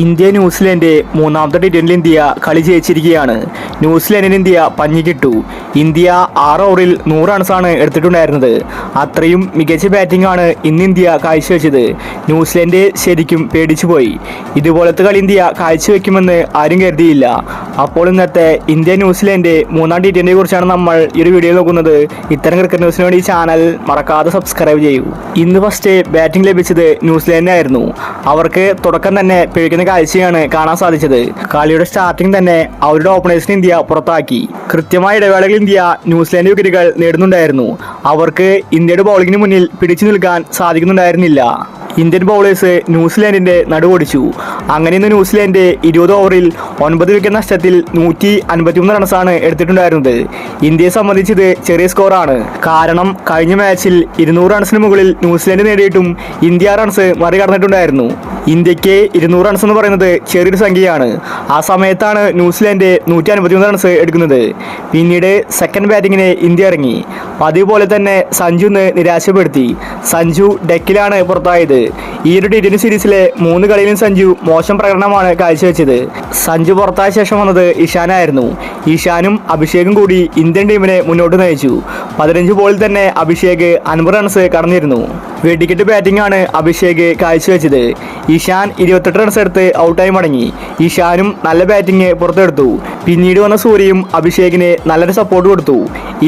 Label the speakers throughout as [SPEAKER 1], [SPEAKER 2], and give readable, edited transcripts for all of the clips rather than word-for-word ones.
[SPEAKER 1] India New Zealand മൂന്നാമത്തെ ടി20 India കളി ജയിച്ചിരിക്കുകയാണ്. ന്യൂസിലൻഡിന് India പഞ്ഞിക്കിട്ടു. India 6 ഓവറിൽ 100 റൺസാണ് എടുത്തിട്ടുണ്ടായിരുന്നത്. അത്രയും മികച്ച ബാറ്റിംഗ് ആണ് ഇന്ന് ഇന്ത്യ കാഴ്ചവെച്ചത്. ന്യൂസിലൻഡ് ശരിക്കും പേടിച്ചുപോയി. ഇതുപോലത്തെ കളി ഇന്ത്യ കാഴ്ചവെക്കുമെന്ന് ആരും കരുതിയില്ല. അപ്പോൾ ഇന്നത്തെ ഇന്ത്യ ന്യൂസിലൻഡ് മൂന്നാം ടി20യെ കുറിച്ചാണ് നമ്മൾ ഈ ഒരു വീഡിയോ നോക്കുന്നത്. ഇത്തരം ക്രിക്കറ്റ് ന്യൂസിന് വേണ്ടി ഈ ചാനൽ മറക്കാതെ സബ്സ്ക്രൈബ് ചെയ്യൂ. ഇന്ന് ഫസ്റ്റ് ബാറ്റിംഗ് ലഭിച്ചത് ന്യൂസിലൻഡിനായിരുന്നു. അവർക്ക് തുടക്കം തന്നെ പിഴയ്ക്കുന്ന കാഴ്ചയാണ് കാണാൻ സാധിച്ചത്. കളിയുടെ സ്റ്റാർട്ടിംഗ് തന്നെ അവരുടെ ഓപ്പണേഴ്സിന് ഇന്ത്യ പുറത്താക്കി. കൃത്യമായ ഇടവേളകളിൽ ഇന്ത്യ ന്യൂസിലാൻഡ് വിക്കറ്റുകൾ നേടുന്നുണ്ടായിരുന്നു. അവർക്ക് ഇന്ത്യയുടെ ബൗളിങ്ങിന് മുന്നിൽ പിടിച്ചു നിൽക്കാൻ സാധിക്കുന്നുണ്ടായിരുന്നില്ല. Indian bowlers ന്യൂസിലാൻഡിന്റെ നടുവൊടിച്ചു. അങ്ങനെ ഇന്ന് ന്യൂസിലാൻഡ് 20 ഓവറിൽ 9 വിക്കറ്റ് നഷ്ടത്തിൽ 153 റൺസാണ് എടുത്തിട്ടുണ്ടായിരുന്നത്. ഇന്ത്യയെ സംബന്ധിച്ചത് ചെറിയ സ്കോറാണ്. കാരണം കഴിഞ്ഞ മാച്ചിൽ 200 റൺസിന് മുകളിൽ ന്യൂസിലാൻഡ് നേടിയിട്ടും ഇന്ത്യ റൺസ് മറികടന്നിട്ടുണ്ടായിരുന്നു. ഇന്ത്യക്ക് 200 റൺസ് എന്ന് പറയുന്നത് ചെറിയൊരു സംഖ്യയാണ്. ആ സമയത്താണ് ന്യൂസിലാൻഡ് 153 റൺസ് എടുക്കുന്നത്. പിന്നീട് സെക്കൻഡ് ബാറ്റിങ്ങിന് ഇന്ത്യ ഇറങ്ങി. അതുപോലെ തന്നെ സഞ്ജുന്ന് നിരാശപ്പെടുത്തി. സഞ്ജു ഡെക്കിലാണ് പുറത്തായത്. ഈ ഒരു ടി20 സീരീസിലെ 3 കളിയിലും സഞ്ജു മോശം പ്രകടനമാണ് കാഴ്ചവെച്ചത്. സഞ്ജു പുറത്തായ ശേഷം വന്നത് ഇഷാനായിരുന്നു. ഇഷാനും അഭിഷേകും കൂടി ഇന്ത്യൻ ടീമിനെ മുന്നോട്ട് നയിച്ചു. 15 ബോളിൽ തന്നെ അഭിഷേക് 50 റൺസ് കടന്നിരുന്നു. വെടിക്കെട്ട് ബാറ്റിംഗ് ആണ് അഭിഷേക് കാഴ്ചവെച്ചത്. ഇഷാൻ 28 റൺസ് എടുത്ത് ഔട്ടായി മടങ്ങി. ഇഷാനും നല്ല ബാറ്റിംഗ് പുറത്തെടുത്തു. പിന്നീട് വന്ന സൂര്യയും അഭിഷേകിന് നല്ലൊരു സപ്പോർട്ട് കൊടുത്തു.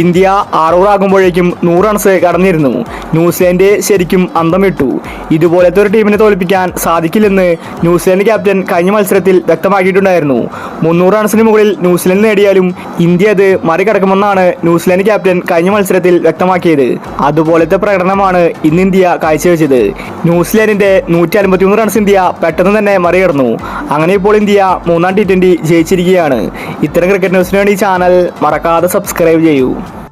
[SPEAKER 1] ഇന്ത്യ 6 ഓവർ ആകുമ്പോഴേക്കും 100 റൺസ് കടന്നിരുന്നു. ന്യൂസിലാൻഡ് ശരിക്കും അന്തം വിട്ടു. ഇതുപോലത്തെ ഒരു ടീമിനെ തോൽപ്പിക്കാൻ സാധിക്കില്ലെന്ന് ന്യൂസിലാൻഡ് ക്യാപ്റ്റൻ കഴിഞ്ഞ മത്സരത്തിൽ വ്യക്തമാക്കിയിട്ടുണ്ടായിരുന്നു. 300 റൺസിന് മുകളിൽ ന്യൂസിലാൻഡ് നേടിയാലും ഇന്ത്യ അത് മറികടക്കുമെന്നാണ് ന്യൂസിലാൻഡ് ക്യാപ്റ്റൻ കഴിഞ്ഞ മത്സരത്തിൽ വ്യക്തമാക്കിയത്. അതുപോലത്തെ പ്രകടനമാണ് ഇന്ന് ഇന്ത്യ കാഴ്ചവെച്ചത്. ന്യൂസിലാൻഡിന്റെ 153 റൺസ് ഇന്ത്യ പെട്ടെന്ന് തന്നെ മറികടന്നു. അങ്ങനെ ഇപ്പോൾ ഇന്ത്യ മൂന്നാം ടി20 ജയിച്ചിരിക്കുകയാണ്. ഇത്തരം ക്രിക്കറ്റ് ന്യൂസിന് വേണ്ടി ചാനൽ മറക്കാതെ സബ്സ്ക്രൈബ് ചെയ്യൂ.